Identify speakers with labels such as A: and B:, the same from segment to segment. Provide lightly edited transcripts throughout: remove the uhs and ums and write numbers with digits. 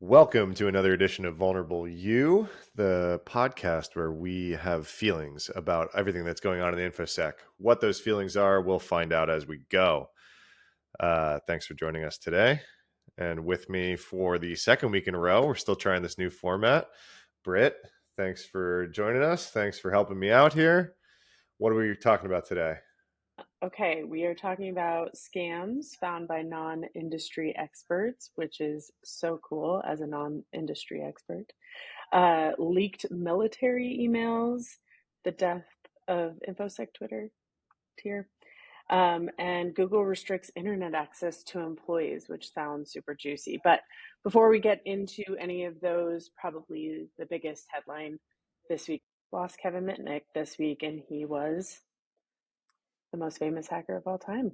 A: Welcome to another edition of Vulnerable You, the podcast where we have feelings about everything that's going on in the InfoSec. What those feelings are, we'll find out as we go. Thanks for joining us today. And with me for the second week in a row, we're still trying this new format. Britt, thanks for joining us. Thanks for helping me out here. What are we talking about today?
B: Okay, we are talking about scams found by non-industry experts, which is so cool as a non-industry expert. Leaked military emails, the death of Infosec Twitter tier, and Google restricts internet access to employees, which sounds super juicy. But before we get into any of those, probably the biggest headline this week, lost Kevin Mitnick this week, and he was the most famous hacker of all time.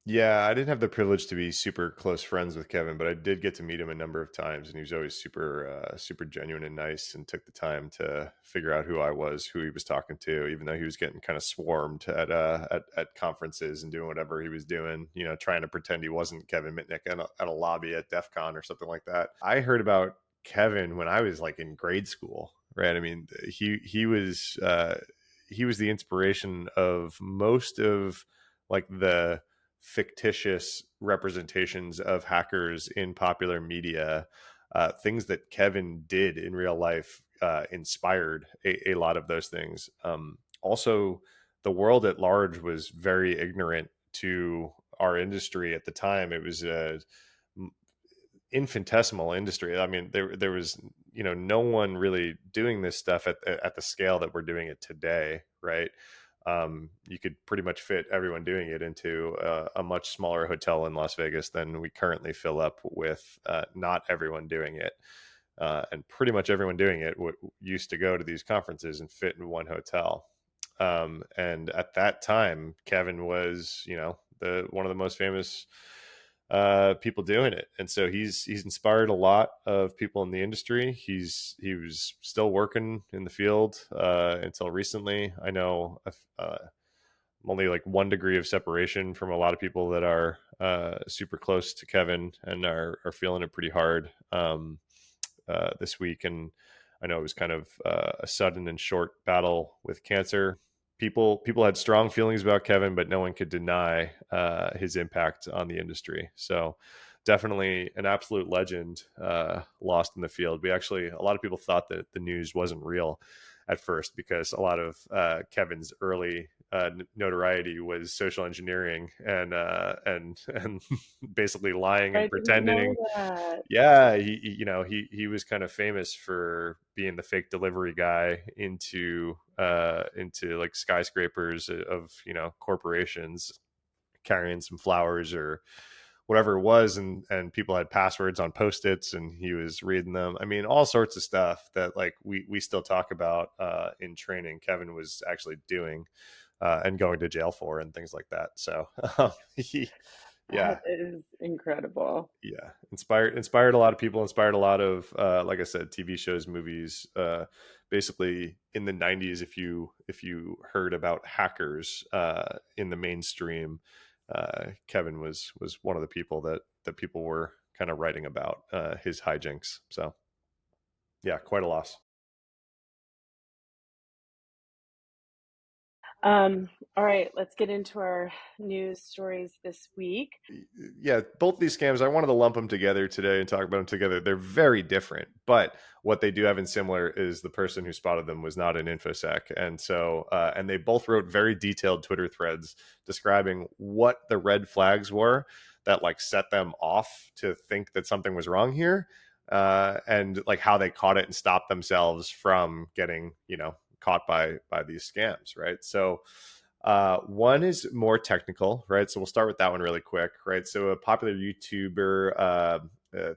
A: Yeah, I didn't have the privilege to be super close friends with Kevin, but I did get to meet him a number of times, and he was always super genuine and nice, and took the time to figure out who I was, who he was talking to, even though he was getting kind of swarmed at conferences and doing whatever he was doing, trying to pretend he wasn't Kevin Mitnick at a lobby at DEF CON or something like that. I heard about Kevin when I was like in grade school, right? I mean, he was the inspiration of most of like the fictitious representations of hackers in popular media. Things that Kevin did in real life inspired a lot of those things. Also, the world at large was very ignorant to our industry at the time. It was a infinitesimal industry. I mean, there was no one really doing this stuff at the scale that we're doing it today, right? You could pretty much fit everyone doing it into a much smaller hotel in Las Vegas than we currently fill up with not everyone doing it. And pretty much everyone doing it used to go to these conferences and fit in one hotel. And at that time, Kevin was, the one of the most famous people doing it, and so he's inspired a lot of people in the industry. He was still working in the field until recently. I know only like 1 degree of separation from a lot of people that are super close to Kevin and are feeling it pretty hard this week. And I know it was kind of a sudden and short battle with cancer. People had strong feelings about Kevin, but no one could deny his impact on the industry. So definitely an absolute legend lost in the field. A lot of people thought that the news wasn't real at first because a lot of Kevin's early notoriety was social engineering and basically lying
B: I
A: and
B: didn't know
A: pretending.
B: that.
A: Yeah, he was kind of famous for being the fake delivery guy into like skyscrapers of corporations, carrying some flowers or whatever it was, and people had passwords on post-its and he was reading them. I mean, all sorts of stuff that like we still talk about in training. Kevin was actually doing and going to jail for and things like that. So he yeah,
B: That is incredible.
A: yeah, inspired a lot of people, inspired a lot of like I said, TV shows, movies. Basically in the 90s, if you heard about hackers in the mainstream, Kevin was one of the people that people were kind of writing about his hijinks. So yeah, quite a loss.
B: All right, let's get into our news stories this week.
A: Yeah, both these scams, I wanted to lump them together today and talk about them together. They're very different, but what they do have in similar is the person who spotted them was not an infosec, and so and they both wrote very detailed Twitter threads describing what the red flags were that like set them off to think that something was wrong here, and like how they caught it and stopped themselves from getting caught by these scams, right? So one is more technical, right? So we'll start with that one really quick, right? So a popular YouTuber,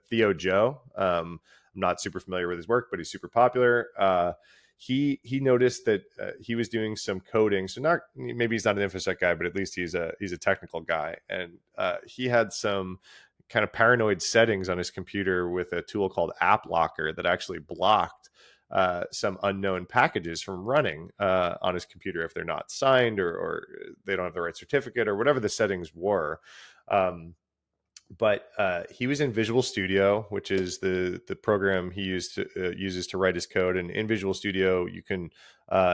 A: Theo Joe. I'm not super familiar with his work, but he's super popular. He noticed that he was doing some coding. So not maybe he's not an infosec guy, but at least he's a technical guy, and he had some kind of paranoid settings on his computer with a tool called App Locker that actually blocked some unknown packages from running on his computer if they're not signed or they don't have the right certificate or whatever the settings were. Um, but he was in Visual Studio, which is the program he uses to write his code. And in Visual Studio, you can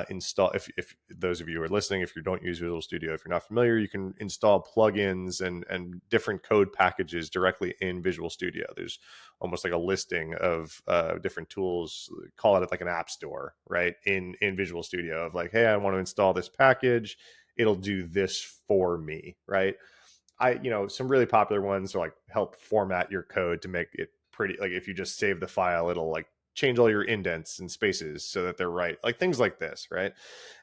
A: install, if those of you who are listening, if you don't use Visual Studio, if you're not familiar, you can install plugins and different code packages directly in Visual Studio. There's almost like a listing of different tools. Call it like an app store, right? In Visual Studio of like, hey, I want to install this package. It'll do this for me, right? Some really popular ones are like help format your code to make it pretty. Like if you just save the file, it'll like change all your indents and spaces so that they're right. Like things like this, right?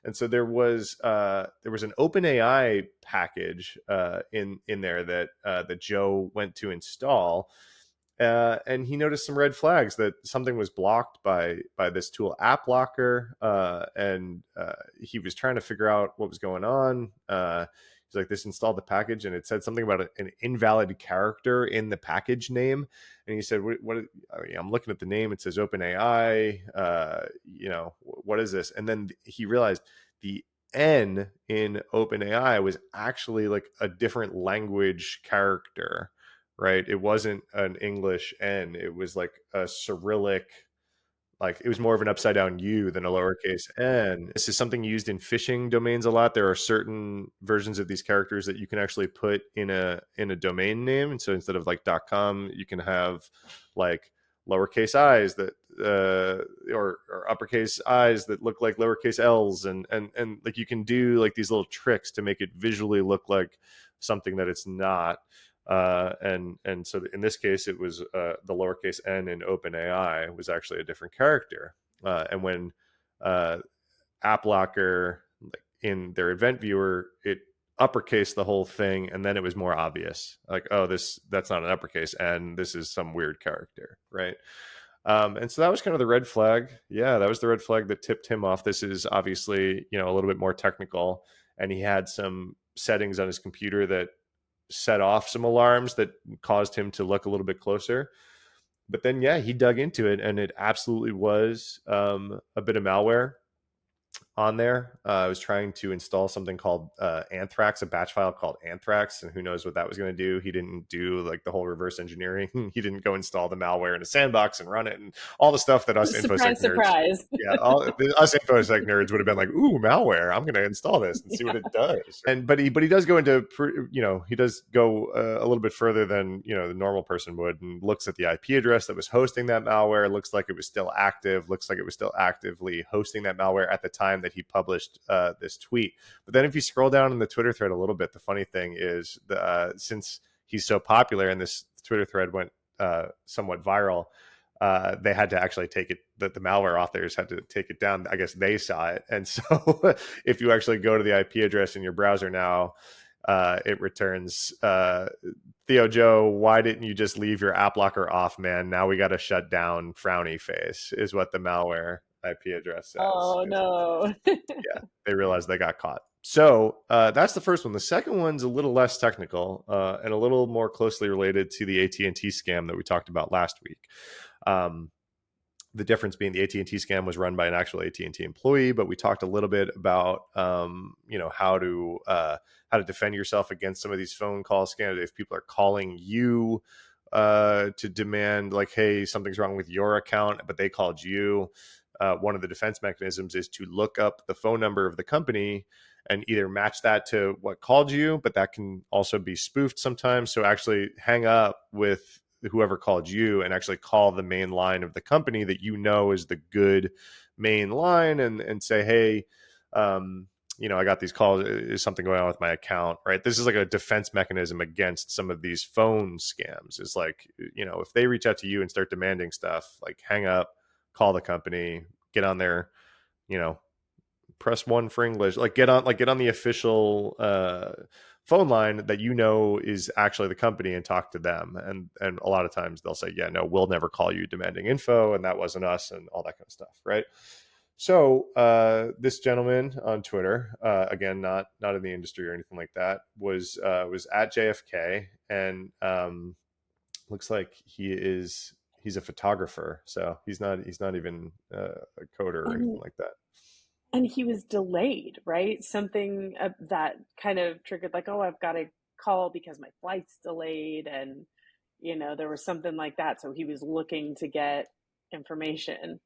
A: And so there was an OpenAI package in there that Joe went to install, and he noticed some red flags that something was blocked by this tool App Locker, and he was trying to figure out what was going on. He's like, this installed the package, and it said something about an invalid character in the package name. And he said, "What? I mean, I'm looking at the name. It says OpenAI. What is this?" And then he realized the N in OpenAI was actually like a different language character, right? It wasn't an English N. It was like a Cyrillic, like it was more of an upside down U than a lowercase n. This is something used in phishing domains a lot. There are certain versions of these characters that you can actually put in a domain name, and so instead of like .com, you can have like lowercase i's that or uppercase i's that look like lowercase l's, and like you can do like these little tricks to make it visually look like something that it's not. And so in this case, it was the lowercase n in OpenAI was actually a different character. And when uh, AppLocker, like in their event viewer, it uppercase the whole thing, and then it was more obvious. Like, oh, that's not an uppercase n. This is some weird character, right? And so that was kind of the red flag. Yeah, that was the red flag that tipped him off. This is obviously a little bit more technical, and he had some settings on his computer that set off some alarms that caused him to look a little bit closer. But then, yeah, he dug into it, and it absolutely was a bit of malware on there. I was trying to install something called Anthrax, a batch file called Anthrax, and who knows what that was going to do. He didn't do like the whole reverse engineering. He didn't go install the malware in a sandbox and run it, and all the stuff that us infosec
B: Surprise,
A: nerds,
B: surprise.
A: yeah, us infosec nerds would have been like, "Ooh, malware! I'm going to install this and see what
B: Yeah.
A: it does." And but he does go into he does go a little bit further than the normal person would, and looks at the IP address that was hosting that malware. Looks like it was still active. Looks like it was still actively hosting that malware at the time that he published this tweet. But then if you scroll down in the Twitter thread a little bit, the funny thing is since he's so popular and this Twitter thread went somewhat viral, they had to actually take it, that the malware authors had to take it down. I guess they saw it. And so if you actually go to the IP address in your browser now, it returns, Theo Joe, why didn't you just leave your app locker off, man? Now we got to shut down, frowny face, is what the malware IP address says.
B: Oh no.
A: Yeah, they realized they got caught. So that's the first one. The second one's a little less technical and a little more closely related to the AT&T scam that we talked about last week. Um, the difference being the AT&T scam was run by an actual AT&T employee, but we talked a little bit about how to defend yourself against some of these phone call scams. If people are calling you to demand like, hey, something's wrong with your account, but they called you, one of the defense mechanisms is to look up the phone number of the company and either match that to what called you, but that can also be spoofed sometimes. So actually hang up with whoever called you and actually call the main line of the company that is the good main line, and say, hey, I got these calls. Is something going on with my account? Right. This is like a defense mechanism against some of these phone scams. Is like, if they reach out to you and start demanding stuff, like hang up, call the company, get on there, you know, press one for English, get on the official phone line that is actually the company and talk to them. And a lot of times they'll say, yeah, no, we'll never call you demanding info, and that wasn't us, and all that kind of stuff, right? So this gentleman on Twitter, again, not in the industry or anything like that, was at JFK, and looks like he's a photographer, so he's not even a coder or anything
B: and
A: like that.
B: and he was delayed, right? Something that kind of triggered like, oh, I've got to call because my flight's delayed, and there was something like that. So he was looking to get information.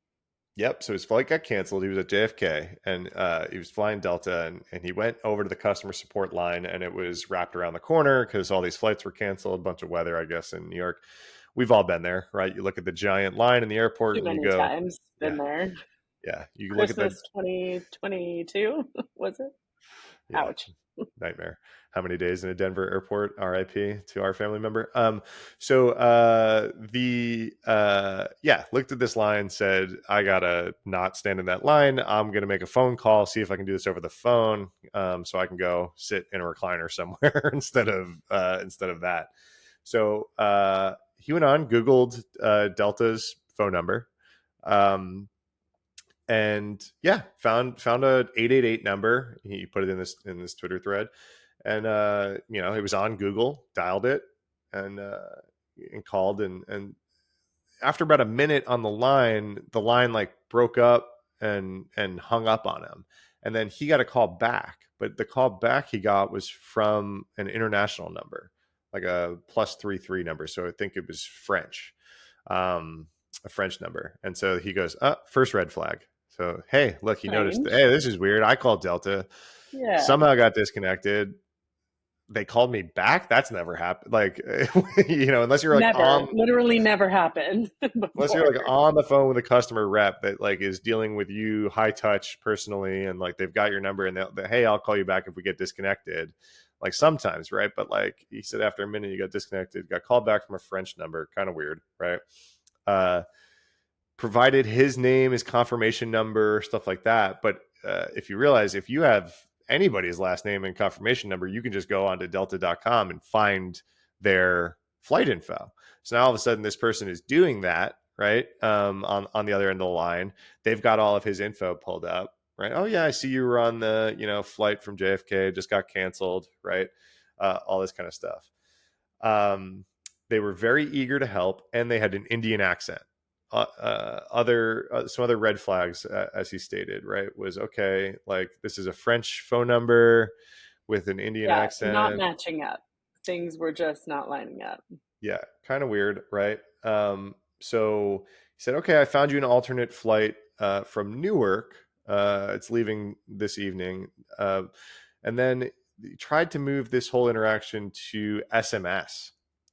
A: Yep. So his flight got canceled. He was at JFK and he was flying Delta, and he went over to the customer support line, and it was wrapped around the corner because all these flights were canceled. A bunch of weather, I guess, in New York. We've all been there, right? You look at the giant line in the airport
B: Too
A: and you
B: many
A: go,
B: times
A: yeah,
B: been there.
A: yeah. You look at the,
B: Christmas 2022, was it?
A: yeah,
B: Ouch.
A: nightmare. How many days in a Denver airport? RIP to our family member. So the yeah, looked at this line, said, I gotta not stand in that line. I'm gonna make a phone call, see if I can do this over the phone, so I can go sit in a recliner somewhere instead of that. So he went on, Googled Delta's phone number. Um, and yeah, found a 888 number. He put it in this Twitter thread, and it was on Google, dialed it, and called, and after about a minute on the line like broke up and hung up on him, and then he got a call back, but the call back he got was from an international number, like a +33 number, so I think it was French, um a French number. And so he goes, first red flag. So, hey, look, he noticed,
B: Strange.
A: hey, this is weird. I called Delta,
B: Yeah.
A: somehow got disconnected. They called me back. That's never happened. Like, unless you're like
B: Never, literally never happened
A: unless you're
B: before.
A: like on the phone with a customer rep that like is dealing with you high touch personally, and like they've got your number, and hey, I'll call you back if we get disconnected. Like sometimes, right? But like he said, after a minute, you got disconnected, got called back from a French number. Kind of weird, right? Uh, Provided his name, his confirmation number, stuff like that. But if you realize, if you have anybody's last name and confirmation number, you can just go onto delta.com and find their flight info. So now all of a sudden this person is doing that, right? On the other end of the line, they've got all of his info pulled up, right? Oh yeah, I see you were on the flight from JFK, just got canceled, right? All this kind of stuff. They were very eager to help, and they had an Indian accent. Other Some other red flags, as he stated, right, was, okay, like this is a French phone number with an Indian
B: Yeah, not
A: accent.
B: matching up. Things were just not lining up.
A: Yeah, kind of weird, right? So he said, okay, I found you an alternate flight from Newark. It's leaving this evening. And then he tried to move this whole interaction to SMS,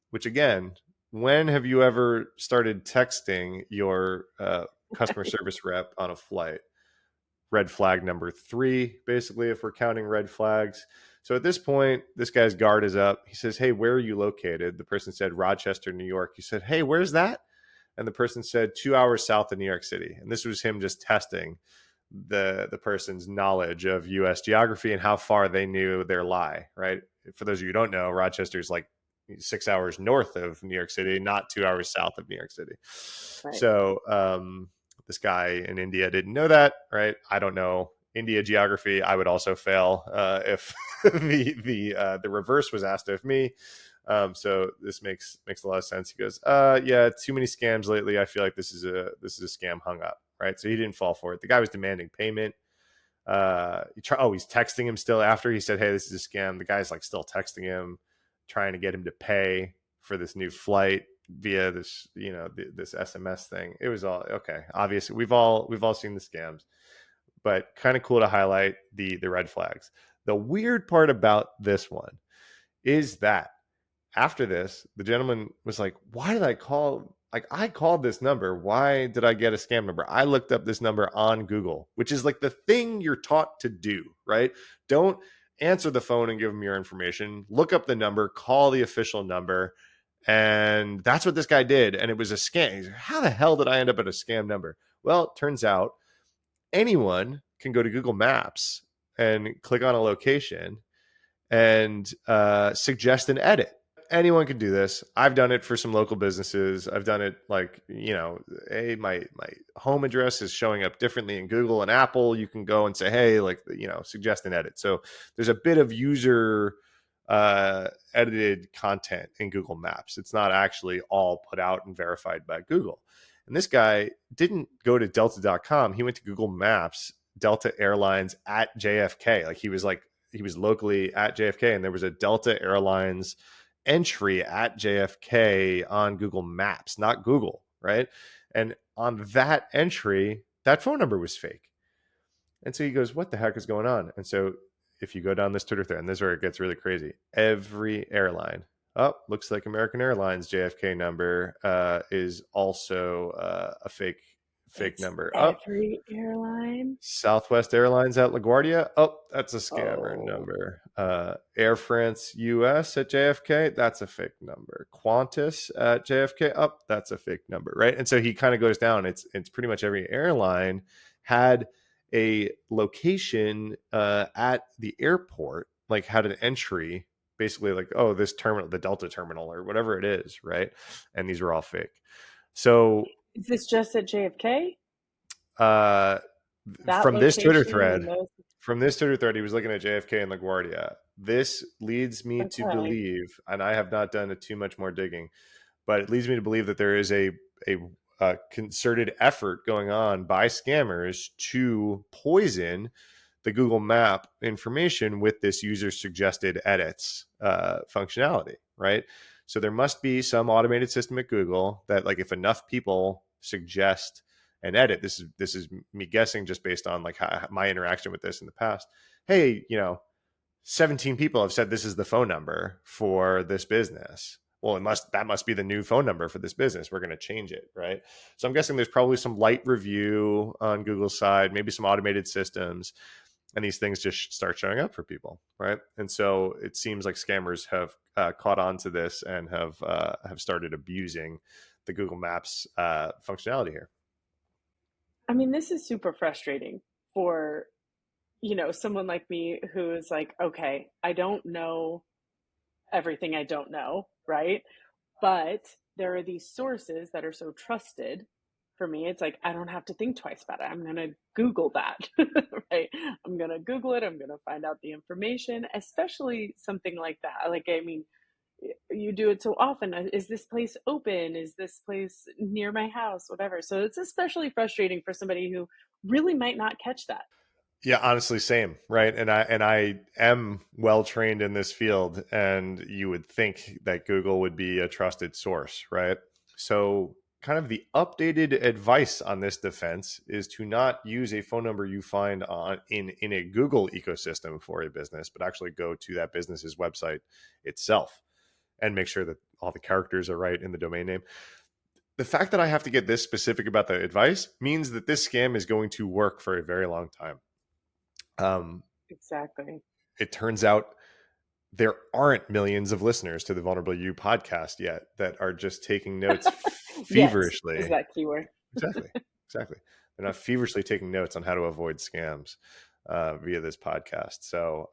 A: which again, when have you ever started texting your customer service rep on a flight? Red flag number 3, basically, if we're counting red flags. So at this point, this guy's guard is up. He says, hey, where are you located? The person said, Rochester, New York. He said, hey, where's that? And the person said, 2 hours south of New York City. And this was him just testing the person's knowledge of US geography and how far they knew their lie, right? For those of you who don't know, Rochester's like 6 hours north of New York City, not 2 hours south of New York City.
B: Right.
A: So this guy in India didn't know that, right? I don't know India geography. I would also fail if the reverse was asked of me. So this makes a lot of sense. He goes, yeah, too many scams lately. I feel like this is a scam, hung up, right? So he didn't fall for it. The guy was demanding payment. He's texting him still after he said, hey, this is a scam. The guy's like still texting him, trying to get him to pay for this new flight via this, this SMS thing. It was all okay. Obviously, we've all seen the scams, but kind of cool to highlight the red flags. The weird part about this one is that after this, the gentleman was like, why did I call? Like, I called this number. Why did I get a scam number? I looked up this number on Google, which is like the thing you're taught to do, right? Don't answer the phone and give them your information. Look up the number, call the official number. And that's what this guy did. And it was a scam. He's like, how the hell did I end up at a scam number? Well, it turns out anyone can go to Google Maps and click on a location and suggest an edit. Anyone can do this. I've done it for some local businesses. I've done it like, hey, my home address is showing up differently in Google and Apple. You can go and say, hey, like, suggest an edit. So there's a bit of user edited content in Google Maps. It's not actually all put out and verified by Google. And this guy didn't go to delta.com. He went to Google Maps, Delta Airlines at JFK. He was locally at JFK, and there was a Delta Airlines entry at JFK on Google Maps, not Google, right? And on that entry, that phone number was fake. And so he goes, "What the heck is going on?" And so if you go down this Twitter thread, and this is where it gets really crazy, every airline, oh, looks like American Airlines JFK number is also a fake
B: It's
A: number. Oh,
B: every airline.
A: Southwest Airlines at LaGuardia. Oh, that's a scammer
B: Oh,
A: number. Air France US at JFK. That's a fake number. Qantas at JFK. Oh, that's a fake number, right? And so he kind of goes down. It's pretty much every airline had a location at the airport, like had an entry, basically like, oh, this terminal, the Delta terminal or whatever it is, right? And these were all fake. So
B: is this just at JFK?
A: uh,
B: That
A: from this Twitter
B: location
A: thread,
B: and those?
A: he was looking at JFK and LaGuardia. This leads me to
B: Okay.
A: believe, and I have not done too much more digging, but it leads me to believe that there is a concerted effort going on by scammers to poison the Google Map information with this user suggested edits functionality, right? So there must be some automated system at Google that, like, if enough people suggest an edit, this is me guessing just based on like my interaction with this in the past. Hey, 17 people have said this is the phone number for this business. Well, that must be the new phone number for this business. We're going to change it, right? So I'm guessing there's probably some light review on Google's side, maybe some automated systems, and these things just start showing up for people, right? And so it seems like scammers have caught on to this and have started abusing the Google Maps functionality here.
B: I mean, this is super frustrating for, someone like me who is like, okay, I don't know everything I don't know, right? But there are these sources that are so trusted. For me, it's like I don't have to think twice about it. I'm going to Google that, right? I'm going to Google it. I'm going to find out the information, especially something like that. Like, I mean, you do it so often. Is this place open? Is this place near my house? Whatever. So it's especially frustrating for somebody who really might not catch that.
A: Yeah, honestly, same, right? And I am well trained in this field, and you would think that Google would be a trusted source, right? So, kind of the updated advice on this defense is to not use a phone number you find on in a Google ecosystem for a business, but actually go to that business's website itself and make sure that all the characters are right in the domain name. The fact that I have to get this specific about the advice means that this scam is going to work for a very long time. Um,
B: Exactly.
A: it turns out there aren't millions of listeners to the Vulnerable You podcast yet that are just taking notes
B: Yes, is
A: feverishly.
B: that keyword.
A: Exactly. Exactly. They're not feverishly taking notes on how to avoid scams via this podcast. So,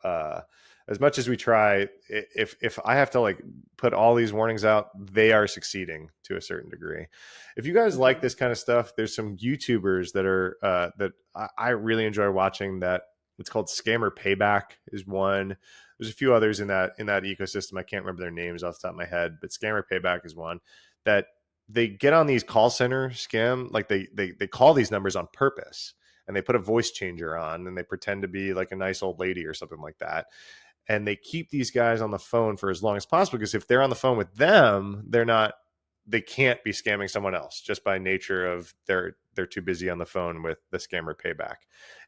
A: as much as we try, if I have to like put all these warnings out, they are succeeding to a certain degree. If you guys like
B: Mhm.
A: this kind of stuff, there's some YouTubers that are that I really enjoy watching. That it's called Scammer Payback is one. There's a few others in that ecosystem. I can't remember their names off the top of my head, but Scammer Payback is one that they get on these call center scam, like they call these numbers on purpose, and they put a voice changer on and they pretend to be like a nice old lady or something like that, and they keep these guys on the phone for as long as possible, because if they're on the phone with them, they can't be scamming someone else just by nature of they're too busy on the phone with the Scammer Payback.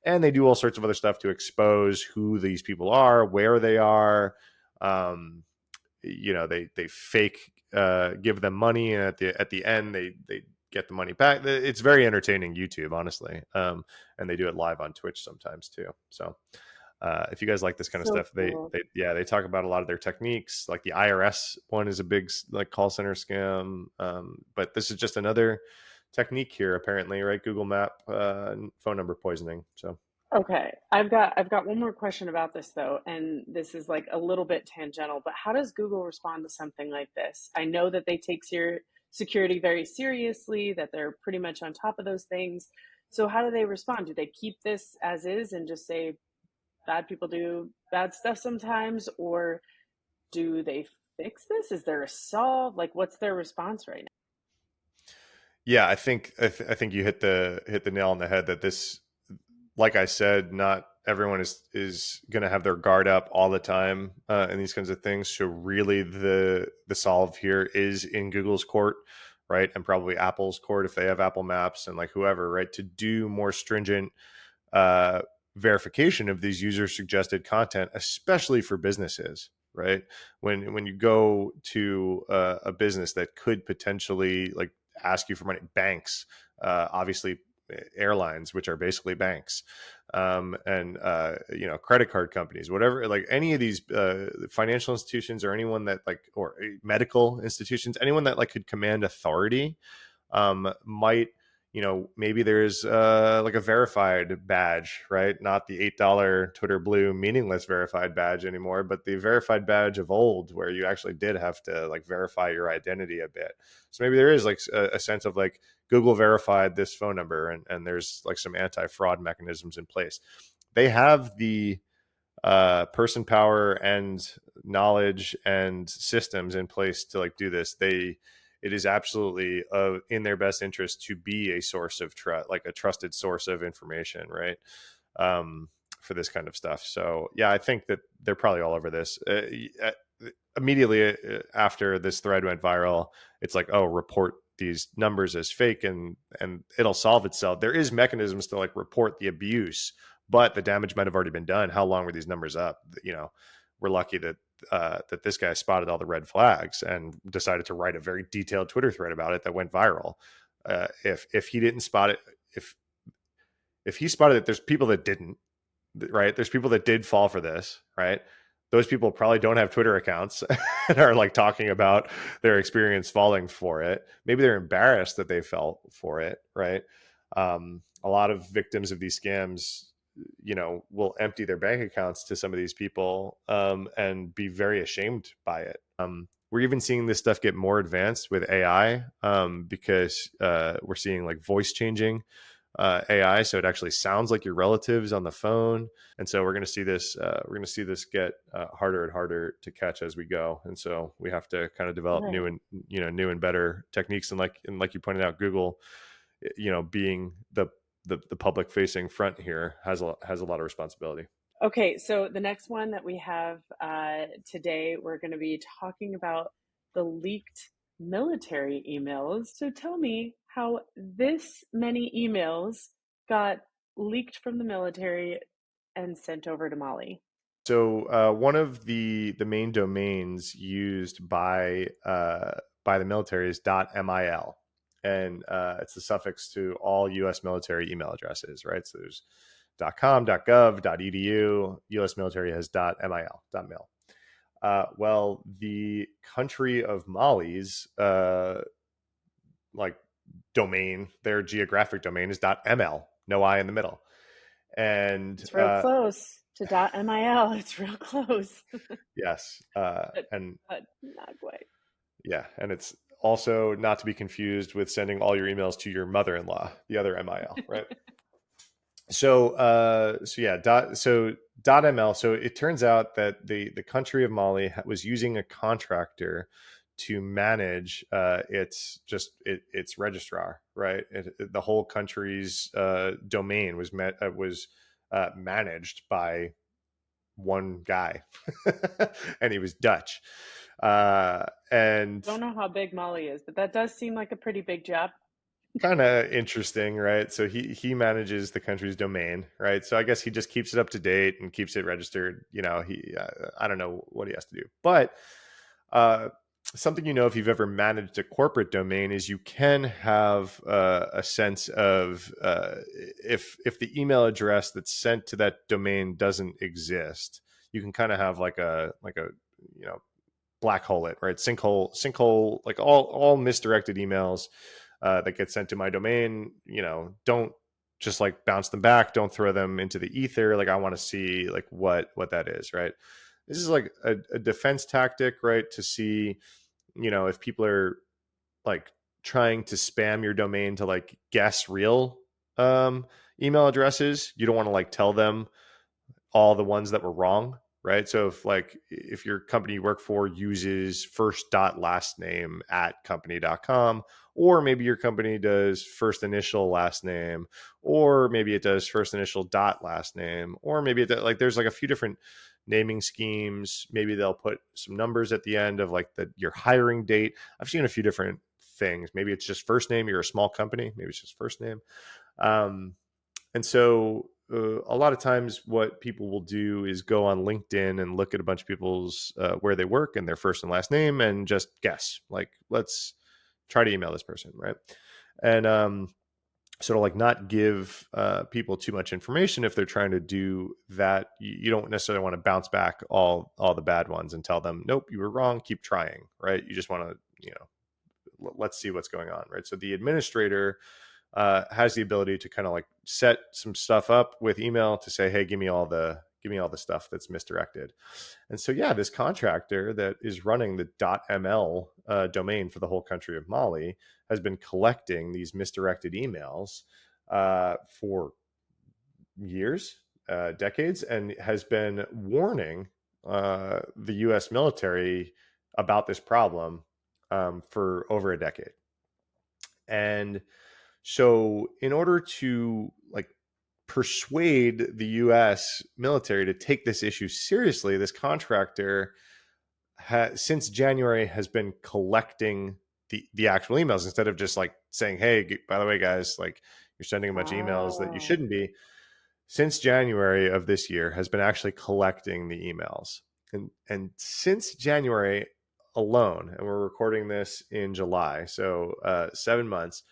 A: And they do all sorts of other stuff to expose who these people are, where they are. um, they fake give them money, and at the end they get the money back. It's very entertaining YouTube, honestly. And they do it live on Twitch sometimes too. So if you guys like this kind of
B: So
A: stuff,
B: cool.
A: they talk about a lot of their techniques. Like the IRS one is a big like call center scam, but this is just another technique here, apparently, right? Google Map phone number poisoning. So
B: Okay, I've got one more question about this though, and this is like a little bit tangential, but how does Google respond to something like this? I know that they take security very seriously, that they're pretty much on top of those things. So how do they respond? Do they keep this as is and just say bad people do bad stuff sometimes, or do they fix this? Is there a solve? Like, what's their response right
A: yeah, I think you hit the nail on the head that this, like I said, not everyone is going to have their guard up all the time in these kinds of things. So really, the solve here is in Google's court, right, and probably Apple's court if they have Apple Maps, and like whoever, right, to do more stringent uh, verification of these user suggested content, especially for businesses, right? When you go to a business that could potentially like ask you for money, banks, obviously airlines, which are basically banks, and credit card companies, whatever, like any of these financial institutions, or anyone that like, or medical institutions, anyone that like could command authority, might, maybe there's like a verified badge, right? Not the $8 Twitter Blue meaningless verified badge anymore, but the verified badge of old, where you actually did have to like verify your identity a bit. So maybe there is like a sense of like Google verified this phone number, and there's like some anti-fraud mechanisms in place. They have the person power and knowledge and systems in place to like do this. It is absolutely in their best interest to be a source of trust, like a trusted source of information, right? um, for this kind of stuff. So yeah, I think that they're probably all over this. Immediately after this thread went viral, it's like, oh, report these numbers as fake, and it'll solve itself. There is mechanisms to like report the abuse, but the damage might have already been done. How long were these numbers up? We're lucky that that this guy spotted all the red flags and decided to write a very detailed Twitter thread about it that went viral. If he didn't spot it, if he spotted it, there's people that didn't, right? There's people that did fall for this, right? Those people probably don't have Twitter accounts and are like talking about their experience falling for it. Maybe they're embarrassed that they fell for it, right? A lot of victims of these scams, will empty their bank accounts to some of these people, and be very ashamed by it. We're even seeing this stuff get more advanced with AI, because we're seeing like voice changing AI, so it actually sounds like your relatives on the phone. And so we're going to see this. We're going to see this get harder and harder to catch as we go. And so we have to kind of develop
B: Right.
A: new and better techniques. And like you pointed out, Google, being the public facing front here, has a lot of responsibility.
B: Okay, so the next one that we have today, we're going to be talking about the leaked military emails. So tell me how this many emails got leaked from the military and sent over to Mali.
A: So one of the main domains used by the military is .mil, and it's the suffix to all U.S. military email addresses, right? So there's .com, .gov, .edu. U.S. military has .mil. Well, the country of Mali's like domain, their geographic domain is .ml, no I in the middle, and
B: It's real close to .mil. It's real close,
A: yes,
B: but
A: and
B: not quite.
A: yeah, and it's also not to be confused with sending all your emails to your mother-in-law, the other MIL, right? So yeah, .ml. So it turns out that the country of Mali was using a contractor to manage its registrar, right? The whole country's domain was managed by one guy, and he was Dutch. And
B: Don't know how big Mali is, but that does seem like a pretty big job.
A: kind of interesting, right? So he manages the country's domain, right? So I guess he just keeps it up to date and keeps it registered. I don't know what he has to do, but uh, something, if you've ever managed a corporate domain, is you can have a sense of if the email address that's sent to that domain doesn't exist, you can kind of have like a black hole it, right? Sinkhole, like all misdirected emails that get sent to my domain, don't just like bounce them back, don't throw them into the ether. Like I want to see like what that is, right? This is like a defense tactic, right? To see, if people are like trying to spam your domain to like guess real email addresses, you don't want to like tell them all the ones that were wrong, right? So if your company you work for uses first dot last name at company.com, or maybe your company does first initial last name, or maybe it does first initial dot last name, or maybe there's like a few different naming schemes. Maybe they'll put some numbers at the end of like your hiring date. I've seen a few different things. Maybe it's just first name. You're a small company. Maybe it's just first name. Um, and so a lot of times what people will do is go on LinkedIn and look at a bunch of people's where they work and their first and last name and just guess, like, let's try to email this person, right? And sort of like not give people too much information. If they're trying to do that, you don't necessarily want to bounce back all the bad ones and tell them, nope, you were wrong, keep trying, right? You just want to, let's see what's going on, right? So the administrator has the ability to kind of like set some stuff up with email to say, hey, give me all the stuff that's misdirected. And so yeah, this contractor that is running the .ml domain for the whole country of Mali has been collecting these misdirected emails for years, decades, and has been warning the U.S. military about this problem for over a decade. And so, in order to like persuade the U.S. military to take this issue seriously, this contractor since January has been collecting the actual emails instead of just like saying, "Hey, by the way, guys, like you're sending a bunch of emails that you
B: Oh,
A: shouldn't be." Since January of this year, has been actually collecting the emails, and since January alone, and we're recording this in July, so 7 months.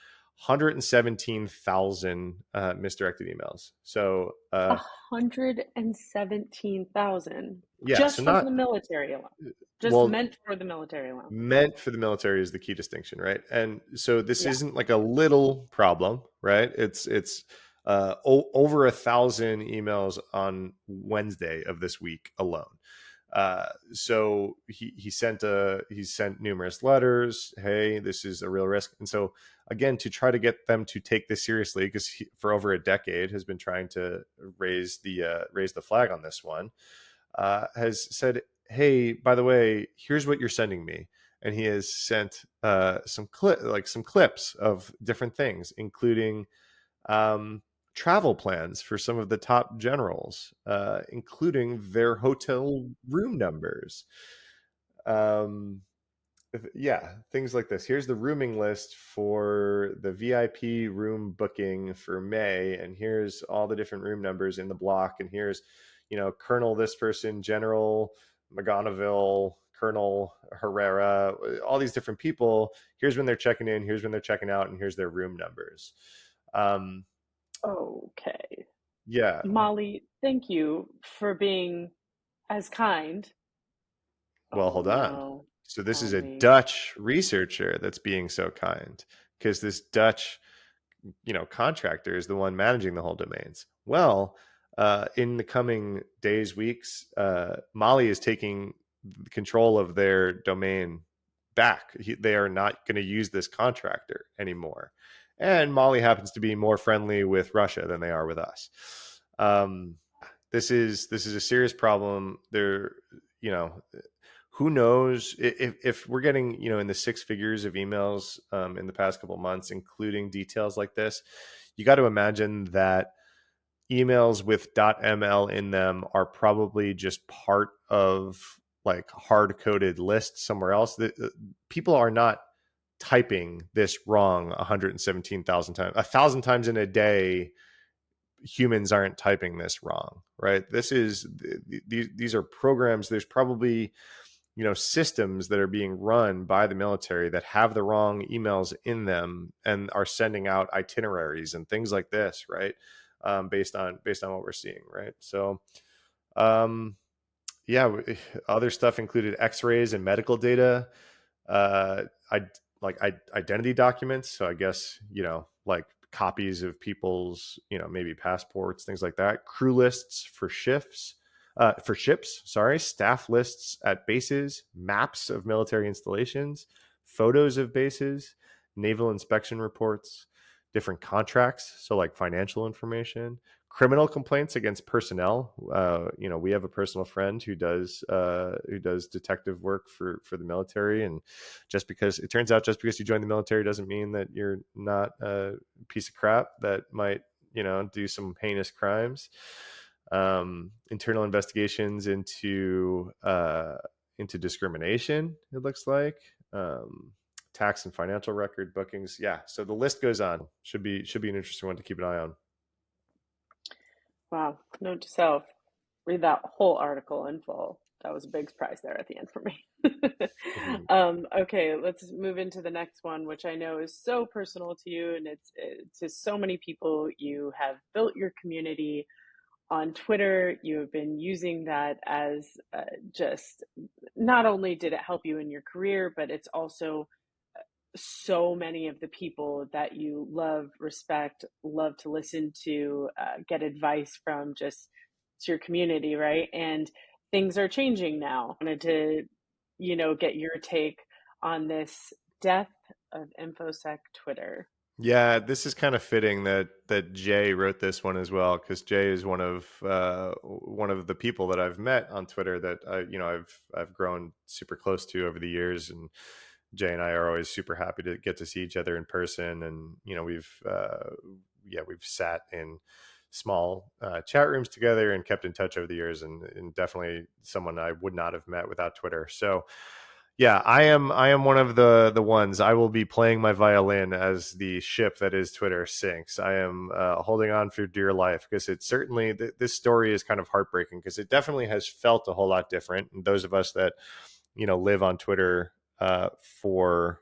A: 117,000 misdirected emails. So,
B: 117,000
A: yeah,
B: just
A: so
B: from
A: not
B: the military alone, just
A: well,
B: meant for the military alone.
A: meant for the military is the key distinction, right? And so this
B: Yeah.
A: isn't like a little problem, right? It's over 1,000 emails on Wednesday of this week alone. So he sent numerous letters. Hey, this is a real risk. And so again, to try to get them to take this seriously, because for over a decade has been trying to raise the flag on this one, has said, hey, by the way, here's what you're sending me. And he has sent some clips of different things, including travel plans for some of the top generals, including their hotel room numbers. Um, yeah, things like this. Here's the rooming list for the VIP room booking for May, and here's all the different room numbers in the block, and here's, Colonel this person, General McGonagall, Colonel Herrera, all these different people. Here's when they're checking in, here's when they're checking out, and here's their room numbers. Um,
B: Okay.
A: yeah,
B: Molly, thank you for being as kind.
A: well,
B: Oh
A: hold on.
B: no.
A: So this
B: Tell
A: is a
B: me.
A: Dutch researcher that's being so kind, because this Dutch contractor is the one managing the whole domains. Well, in the coming days, weeks, Mali is taking control of their domain back. They are not going to use this contractor anymore. And Mali happens to be more friendly with Russia than they are with us. Um, this is a serious problem. You know, who knows if we're getting in the six figures of emails in the past couple of months, including details like this. You got to imagine that emails with .ml in them are probably just part of like hard coded lists somewhere else. People are not typing this wrong 117,000 times, 1,000 times in a day. Humans aren't typing this wrong, right? These are programs. There's probably systems that are being run by the military that have the wrong emails in them and are sending out itineraries and things like this, right? Based on what we're seeing, right? So um yeah, other stuff included x-rays and medical data, I identity documents. So I guess like copies of people's maybe passports, things like that. Crew lists for ships, sorry, staff lists at bases, maps of military installations, photos of bases, naval inspection reports, different contracts, so like financial information, criminal complaints against personnel. We have a personal friend who does detective work for the military, and it turns out just because you join the military doesn't mean that you're not a piece of crap that might do some heinous crimes. Internal investigations into discrimination. It looks like. Tax and financial record bookings. Yeah, so the list goes on. Should be an interesting one to keep an eye on.
B: Wow. Note to self, read that whole article in full. That was a big surprise there at the end for me.
A: Mhm.
B: Okay, let's move into the next one, which I know is so personal to you, and it's to so many people. You have built your community on Twitter. You have been using that as just not only did it help you in your career, but it's also so many of the people that you love, respect, love to listen to, get advice from, just it's your community, right? And things are changing now. I wanted to, get your take on this death of InfoSec Twitter.
A: Yeah, this is kind of fitting that Jay wrote this one as well, because Jay is one of the people that I've met on Twitter that I've grown super close to over the years, and Jay and I are always super happy to get to see each other in person, and we've sat in small chat rooms together and kept in touch over the years, and definitely someone I would not have met without Twitter. So yeah, I am one of the ones. I will be playing my violin as the ship that is Twitter sinks. I am holding on for dear life, because it certainly this story is kind of heartbreaking, because it definitely has felt a whole lot different. And those of us that live on Twitter for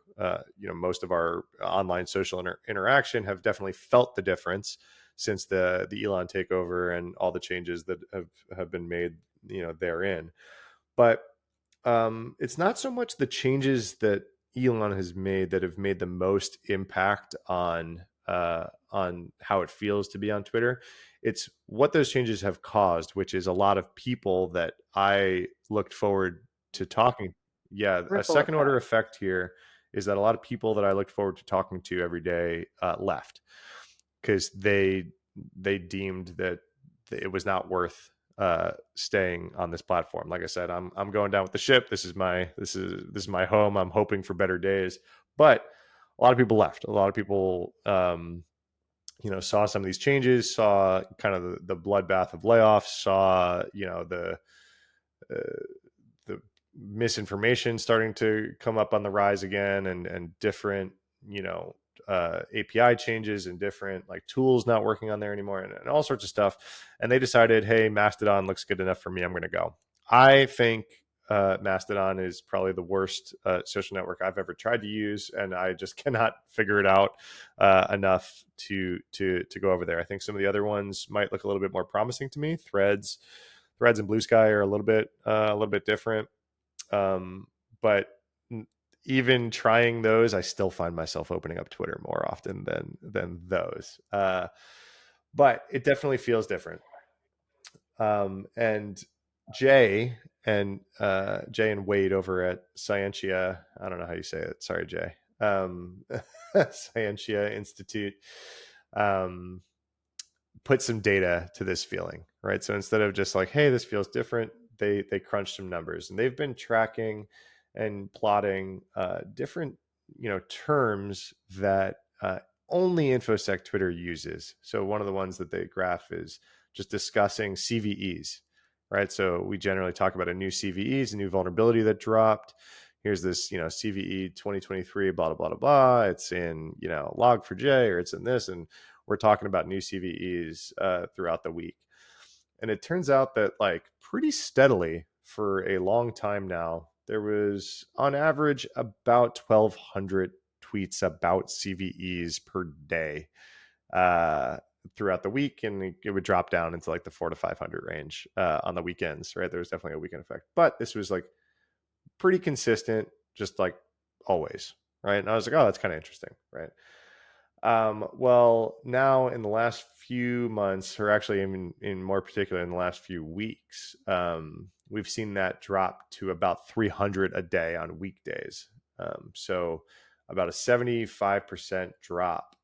A: most of our online social interaction have definitely felt the difference since the Elon takeover and all the changes that have been made therein. But it's not so much the changes that Elon has made that have made the most impact on how it feels to be on Twitter. It's what those changes have caused, which is a lot of people that I looked forward to talking. Yeah, a
B: Ripple
A: second order
B: effect.
A: effect here is that a lot of people that I looked forward to talking to every day left, because they deemed that it was not worth staying on this platform. Like I said, I'm going down with the ship. This is my home. I'm hoping for better days. But a lot of people left. A lot of people saw some of these changes, saw kind of the bloodbath of layoffs, saw uh, the misinformation starting to come up on the rise again, and different API changes and different like tools not working on there anymore, and all sorts of stuff. And they decided, hey, Mastodon looks good enough for me. I'm going to go. I think Mastodon is probably the worst social network I've ever tried to use, and I just cannot figure it out enough to go over there. I think some of the other ones might look a little bit more promising to me. Threads and Blue Sky are a little bit different, but even trying those, I still find myself opening up Twitter more often than those. But it definitely feels different. And Jay Jay and Wade over at Scientia, I don't know how you say it. Sorry, Jay. Scientia Institute um, put some data to this feeling, right? So instead of just like, hey, this feels different, they crunched some numbers, and they've been tracking and plotting different terms that only InfoSec Twitter uses. So one of the ones that they graph is just discussing CVEs, right? So we generally talk about a new CVEs, a new vulnerability that dropped. Here's this, CVE 2023, blah, blah, blah, blah, blah. It's in, log4j, or it's in this. And we're talking about new CVEs throughout the week. And it turns out that like pretty steadily for a long time now, there was on average about 1,200 tweets about CVEs per day throughout the week, and it would drop down into like the 400 to 500 range on the weekends. Right, there was definitely a weekend effect, but this was like pretty consistent, just like always. Right, and I was like, oh, that's kind of interesting. Right. Well, now in the last few months, or actually in more particular in the last few weeks, we've seen that drop to about 300 a day on weekdays. So about a 75% drop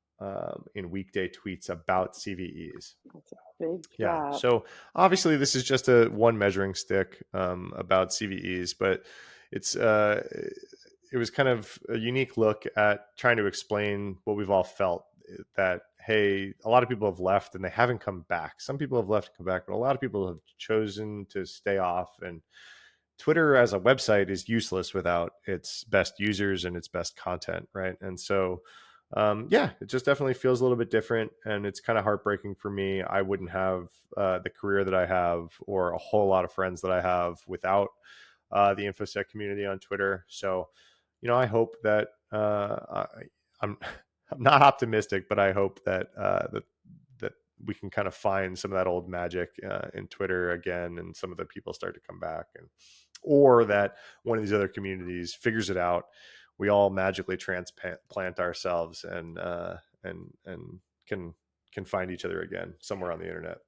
A: in weekday tweets about CVEs.
B: That's a big
A: Yeah.
B: drop.
A: So obviously, this is just a one measuring stick about CVEs, but it's it was kind of a unique look at trying to explain what we've all felt, that hey, a lot of people have left and they haven't come back. Some people have left and come back, but a lot of people have chosen to stay off. And Twitter as a website is useless without its best users and its best content, right? And so, yeah, it just definitely feels a little bit different, and it's kind of heartbreaking for me. I wouldn't have the career that I have or a whole lot of friends that I have without the InfoSec community on Twitter. So, I hope that I'm I'm not optimistic, but I hope that that we can kind of find some of that old magic in Twitter again, and some of the people start to come back, and or that one of these other communities figures it out. We all magically transplant ourselves and can find each other again somewhere on the internet.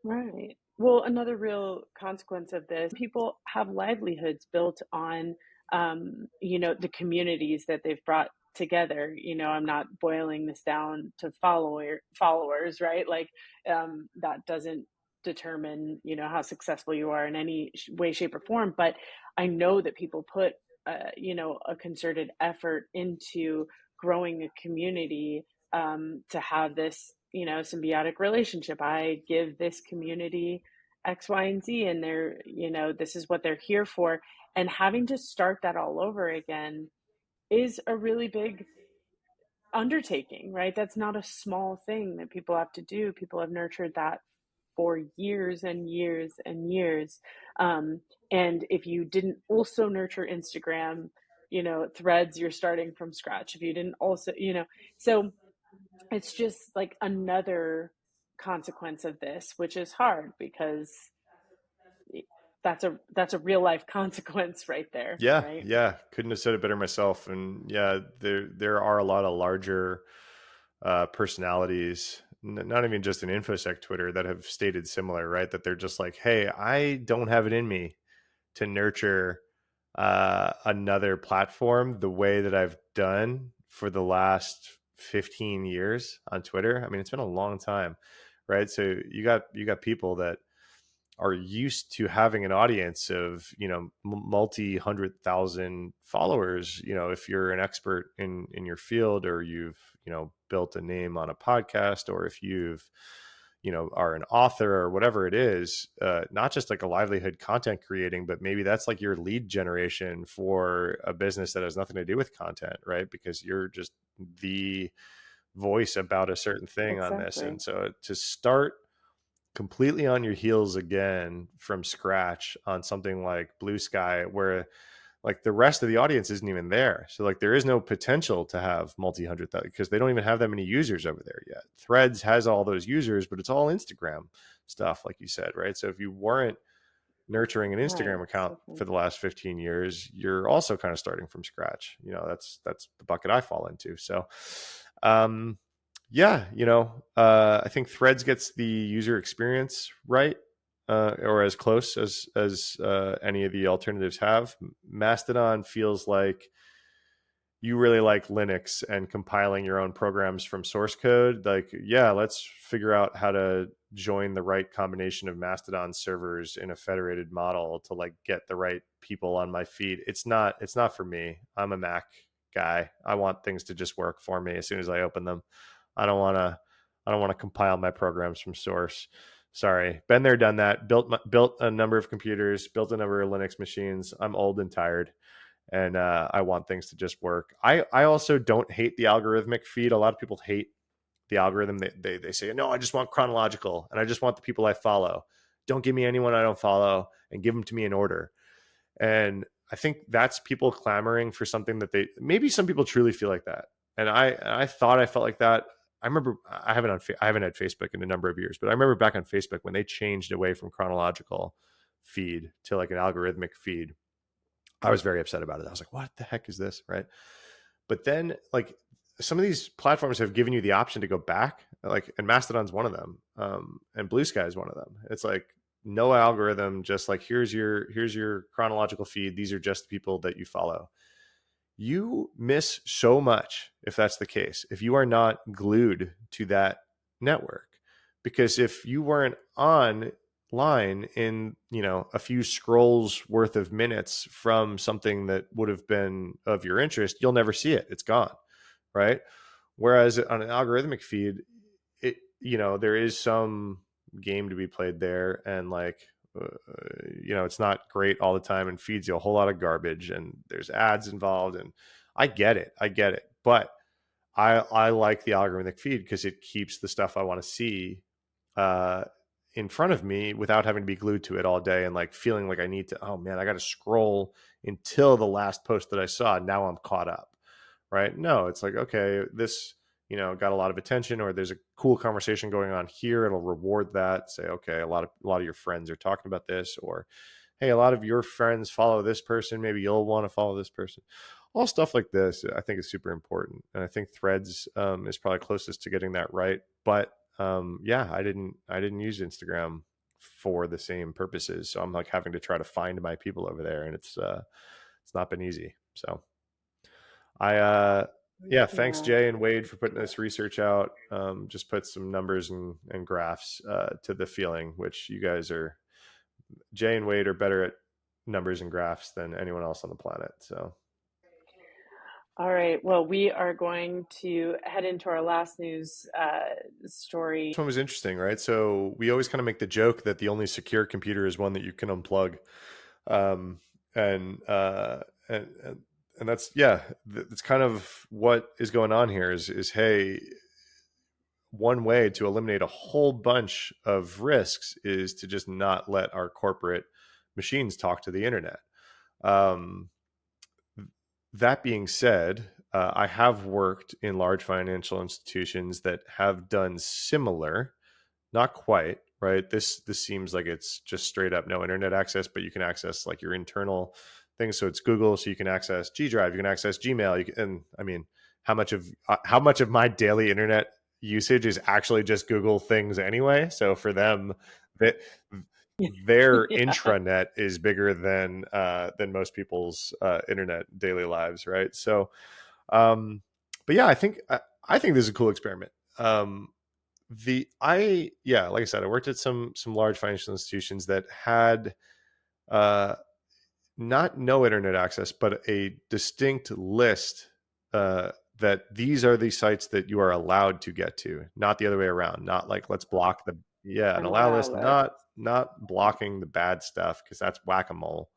B: Right. Well, another real consequence of this, people have livelihoods built on, the communities that they've brought together. I'm not boiling this down to followers, right? Like, that doesn't determine, how successful you are in any way, shape, or form. But I know that people put, a concerted effort into growing a community, to have this, symbiotic relationship. I give this community X, Y, and Z, and this is what they're here for. And having to start that all over again is a really big undertaking, right? That's not a small thing that people have to do. People have nurtured that for years and years and years. Um, and if you didn't also nurture Instagram, threads, you're starting from scratch. If you didn't also, so it's just like another consequence of this, which is hard because that's a real life consequence right there,
A: Yeah,
B: right?
A: yeah, couldn't have said it better myself. And yeah, there are a lot of larger personalities, not even just in infosec Twitter, that have stated similar, right? That they're just like, hey, I don't have it in me to nurture another platform the way that I've done for the last 15 years on Twitter. I mean, it's been a long time, right? So you got people that are used to having an audience of multi 100,000 followers. If you're an expert in your field, or you've built a name on a podcast, or if you've are an author or whatever it is, not just like a livelihood content creating, but maybe that's like your lead generation for a business that has nothing to do with content, right? Because you're just the voice about a certain thing on this.
B: Exactly.
A: And so to start completely on your heels again from scratch on something like Blue Sky, where like the rest of the audience isn't even there. So like there is no potential to have multi-hundred thousand, because they don't even have that many users over there yet. Threads has all those users, but it's all Instagram stuff, like you said, right? So if you weren't nurturing an
B: Right.
A: Instagram account
B: So
A: for
B: funny.
A: the last 15 years, you're also kind of starting from scratch. That's the bucket I fall into. So um yeah, I think Threads gets the user experience right, or as close as any of the alternatives have. Mastodon feels like you really like Linux and compiling your own programs from source code. Like, yeah, let's figure out how to join the right combination of Mastodon servers in a federated model to like get the right people on my feed. It's not for me. I'm a Mac guy. I want things to just work for me as soon as I open them. I don't want to I don't want to compile my programs from source. Sorry. Been there, done that. Built a number of computers, built a number of Linux machines. I'm old and tired, and I want things to just work. I also don't hate the algorithmic feed. A lot of people hate the algorithm. They say, no, I just want chronological, and I just want the people I follow. Don't give me anyone I don't follow, and give them to me in order. And I think that's people clamoring for something that they, maybe some people truly feel like that. And I thought I felt like that. I remember I haven't had Facebook in a number of years, but I remember back on Facebook when they changed away from chronological feed to like an algorithmic feed. I was very upset about it. I was like, what the heck is this? Right. But then like some of these platforms have given you the option to go back, like, and Mastodon's one of them. And Blue Sky is one of them. It's like no algorithm, just like here's your chronological feed. These are just the people that you follow. you miss so much if that's the case, if you are not glued to that network. Because if you weren't online in, a few scrolls worth of minutes from something that would have been of your interest, you'll never see it. It's gone, right? Whereas on an algorithmic feed, there is some game to be played there, and like, it's not great all the time and feeds you a whole lot of garbage, and there's ads involved, and I get it, but I like the algorithmic feed because it keeps the stuff I want to see uh, in front of me without having to be glued to it all day and like feeling like I need to. Oh man, I got to scroll until the last post that I saw. Now I'm caught up, right? No, it's like, okay, this got a lot of attention, or there's a cool conversation going on here. It'll reward that. Say, okay, a lot of your friends are talking about this, or hey, a lot of your friends follow this person. Maybe you'll want to follow this person. All stuff like this, I think, is super important, and I think Threads is probably closest to getting that right. But yeah, I didn't use Instagram for the same purposes, so I'm like having to try to find my people over there, and it's not been easy. So I yeah, thanks
B: Yeah.
A: Jay and Wade for putting this research out. Just put some numbers and graphs to the feeling, which you guys are, Jay and Wade are better at numbers and graphs than anyone else on the planet. So
B: All right. Well, we are going to head into our last news
A: this
B: story.
A: one was interesting, right? So we always kind of make the joke that the only secure computer is one that you can unplug. Um, and, uh, and, and, and that's, yeah, that's kind of what is going on here is, hey, one way to eliminate a whole bunch of risks is to just not let our corporate machines talk to the internet. Um, that being said, I have worked in large financial institutions that have done similar, not quite, right? This seems like it's just straight up no internet access, but you can access like your internal things. So it's Google, so you can access G Drive, you can access Gmail, and I mean, how much of my daily internet usage is actually just Google things anyway? So for them, that their
B: Yeah.
A: intranet is bigger than most people's internet daily lives, right? So, but yeah, I think this is a cool experiment. Yeah, like I said, I worked at some large financial institutions that had uh not no internet access, but a distinct list that these are the sites that you are allowed to get to, not the other way around. Not like let's block the, yeah, an
B: An
A: allow
B: allow
A: list,
B: list.
A: not blocking the bad stuff because that's whack-a-mole.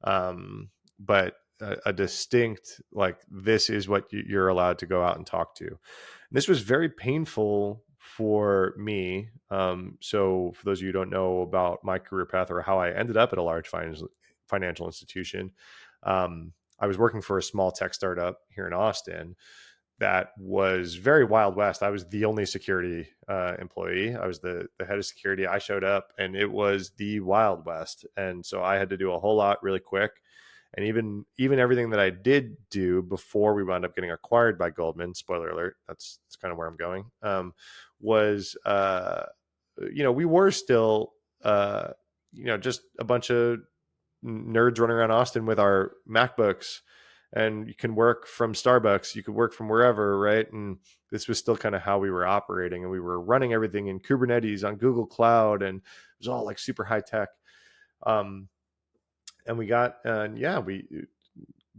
A: But a distinct, like, this is what you're allowed to go out and talk to. This was very painful for me. So, for those of you who don't know about my career path or how I ended up at a large financial institution, I was working for a small tech startup here in Austin that was very Wild West. I was the only security employee. I was the head of security. I showed up, and it was the Wild West, and so I had to do a whole lot really quick. And even everything that I did do before we wound up getting acquired by Goldman, spoiler alert, that's kind of where I'm going, was we were still just a bunch of nerds running around Austin with our MacBooks, and you can work from Starbucks, you could work from wherever, right? And this was still kind of how we were operating, and we were running everything in Kubernetes on Google Cloud, and it was all like super high tech. Um, and we got, yeah,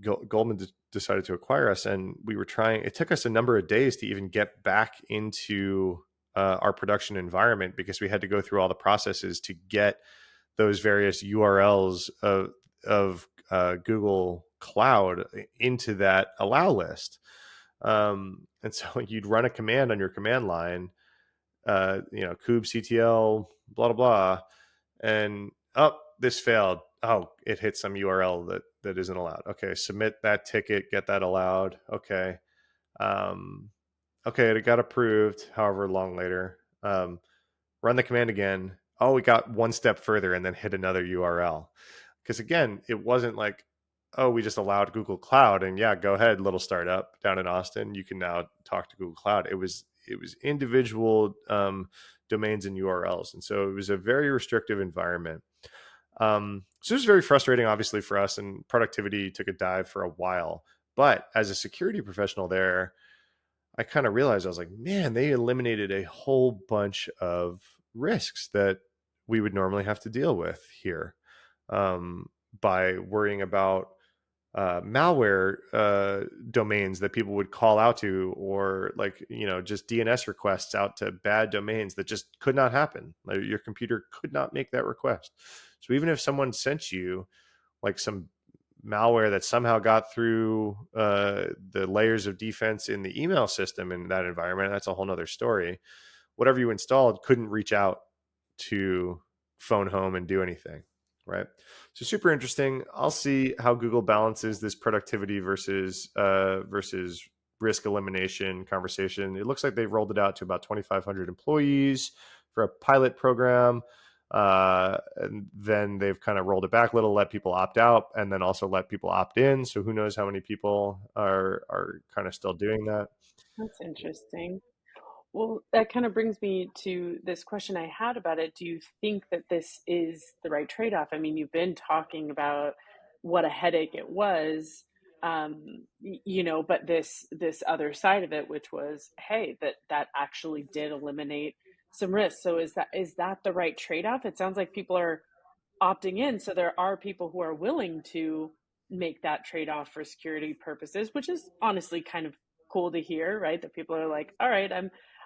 A: Goldman decided to acquire us, and we were trying. It took us a number of days to even get back into our production environment because we had to go through all the processes to get those various URLs of Google Cloud into that allow list. And so you'd run a command on your command line, kubectl, blah, blah, blah, and this failed. Oh, it hit some URL that isn't allowed. Okay, submit that ticket, get that allowed. Okay. Um, okay, it got approved, however long later. Run the command again. Oh, we got one step further and then hit another URL. Because again, it wasn't like, oh, we just allowed Google Cloud, and yeah, go ahead, little startup down in Austin, you can now talk to Google Cloud. It was individual domains and URLs, and so it was a very restrictive environment. So it was very frustrating, obviously, for us, and productivity took a dive for a while. But as a security professional there, I kind of realized, I was like, man, they eliminated a whole bunch of risks that we would normally have to deal with here, um, by worrying about malware domains that people would call out to, or like, just DNS requests out to bad domains that just could not happen. Like, your computer could not make that request. So even if someone sent you like some malware that somehow got through the layers of defense in the email system in that environment, that's a whole nother story. Whatever you installed couldn't reach out to phone home and do anything, right? So super interesting. I'll see how Google balances this productivity versus risk elimination conversation. It looks like they've rolled it out to about 2,500 employees for a pilot program. And then they've kind of rolled it back a little, let people opt out, and then also let people opt in. So who knows how many people are kind of still doing that.
B: That's interesting. Well, that kind of brings me to this question I had about it. Do you think that this is the right trade-off? I mean, you've been talking about what a headache it was, but this other side of it, which was, hey, that actually did eliminate some risks. So is that the right trade-off? It sounds like people are opting in. So there are people who are willing to make that trade off for security purposes, which is honestly kind of cool to hear, right? That people are like, all right,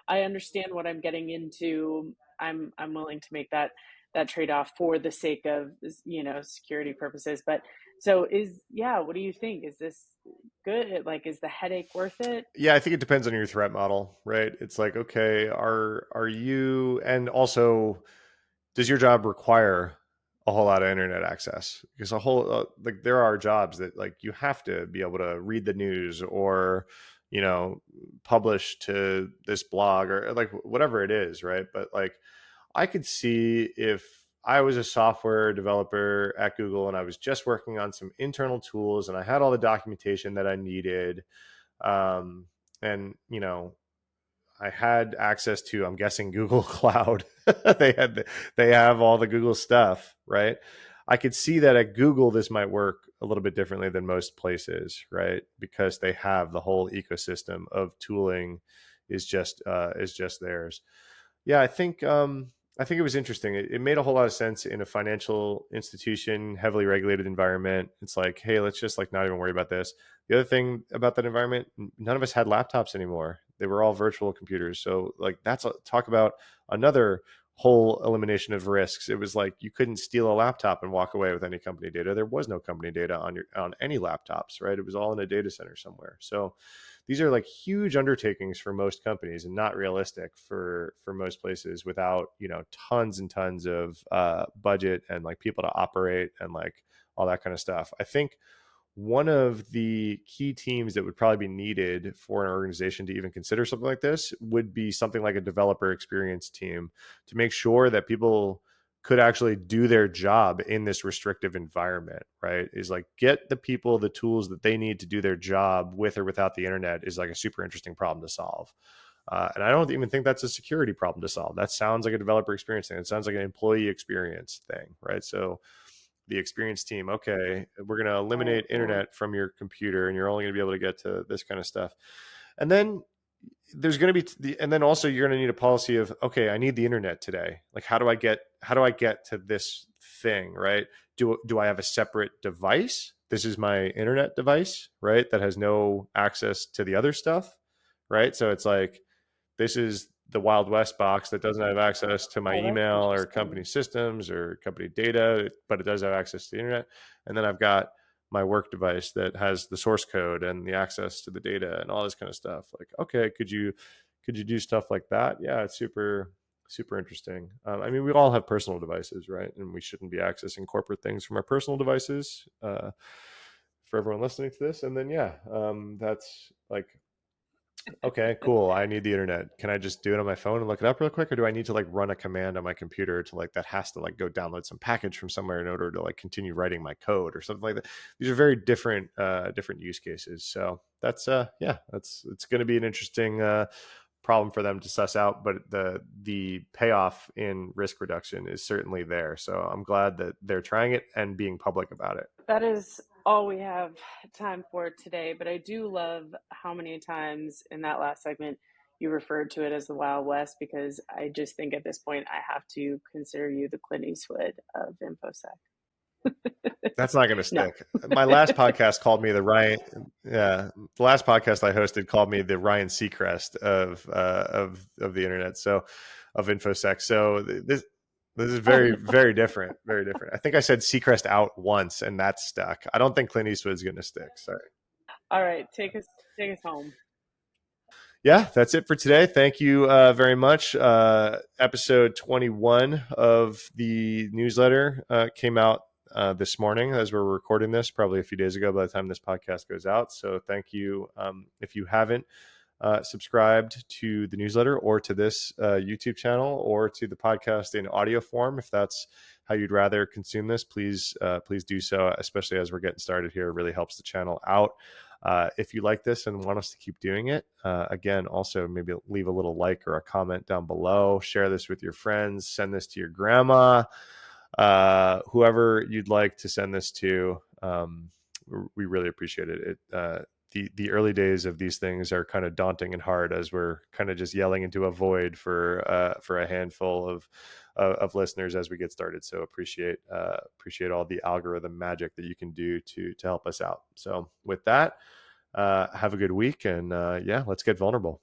B: I understand what I'm getting into. I'm willing to make that trade off for the sake of security purposes. But so what do you think? Is this good? Like, is the headache worth it?
A: Yeah, I think it depends on your threat model, right? It's like, okay, are you, and also, does your job require a whole lot of internet access? Because a whole like, there are jobs that like you have to be able to read the news, or you know publish to this blog, or like whatever it is, right? But like, I could see if I was a software developer at Google and I was just working on some internal tools and I had all the documentation that I needed, um, and I had access to, I'm guessing, Google Cloud. They have all the Google stuff, right? I could see that at Google this might work a little bit differently than most places, right? Because they have the whole ecosystem of tooling is just theirs. Yeah, I think it was interesting. It made a whole lot of sense in a financial institution, heavily regulated environment. It's like, hey, let's just like not even worry about this. The other thing about that environment, none of us had laptops anymore. They were all virtual computers. So like, talk about another whole elimination of risks. It was like you couldn't steal a laptop and walk away with any company data. There was no company data on any laptops, right? It was all in a data center somewhere. So these are like huge undertakings for most companies and not realistic for most places without tons and tons of budget and like people to operate and like all that kind of stuff. I think one of the key teams that would probably be needed for an organization to even consider something like this would be something like a developer experience team, to make sure that people could actually do their job in this restrictive environment, right? Is like, get the people the tools that they need to do their job with or without the internet is like a super interesting problem to solve. And I don't even think that's a security problem to solve. That sounds like a developer experience thing. It sounds like an employee experience thing, right? So the experience team, okay, we're going to
B: Right.
A: eliminate
B: Yeah.
A: internet from your computer and you're only going to be able to get to this kind of stuff. And then there's going to be and then also you're going to need a policy of, okay, I need the internet today. Like, how do I get to this thing, right? Do I have a separate device? This is my internet device, right? That has no access to the other stuff, right? So it's like, this is the Wild West box that doesn't have access to my
B: Oh, that's
A: email or
B: interesting.
A: company systems or company data, but it does have access to the internet. And then I've got my work device that has the source code and the access to the data and all this kind of stuff. Like, okay, could you do stuff like that? Yeah, it's super interesting. I mean, we all have personal devices, right? And we shouldn't be accessing corporate things from our personal devices. For everyone listening to this, and then that's like, okay, cool. I need the internet. Can I just do it on my phone and look it up real quick? Or do I need to like run a command on my computer to like, that has to like go download some package from somewhere in order to like continue writing my code or something like that? These are very different use cases. So it's going to be an interesting problem for them to suss out, but the payoff in risk reduction is certainly there. So I'm glad that they're trying it and being public about it.
B: That is all we have time for today, but I do love how many times in that last segment you referred to it as the Wild West because I just think at this point I have to consider you the Clint Eastwood of InfoSec.
A: That's not going to
B: No.
A: stick. My last podcast called me the Ryan. Yeah, the last podcast I hosted called me the Ryan Seacrest of the internet. So of InfoSec. So this is
B: Oh
A: very
B: no.
A: very different. Very different. I think I said Seacrest out once, and that stuck. I don't think Clint Eastwood's going to stick. Sorry.
B: All right, take us home.
A: Yeah, that's it for today. Thank you very much. Episode 21 of the newsletter came out this morning as we're recording this, probably a few days ago by the time this podcast goes out. So thank you. If you haven't subscribed to the newsletter or to this YouTube channel or to the podcast in audio form, if that's how you'd rather consume this, please do so, especially as we're getting started here. It really helps the channel out. If you like this and want us to keep doing it, again, also maybe leave a little like or a comment down below. Share this with your friends. Send this to your grandma, whoever you'd like to send this to. We really appreciate it. The early days of these things are kind of daunting and hard as we're kind of just yelling into a void for a handful of listeners as we get started. So appreciate all the algorithm magic that you can do to help us out. So with that, have a good week, and yeah, let's get vulnerable.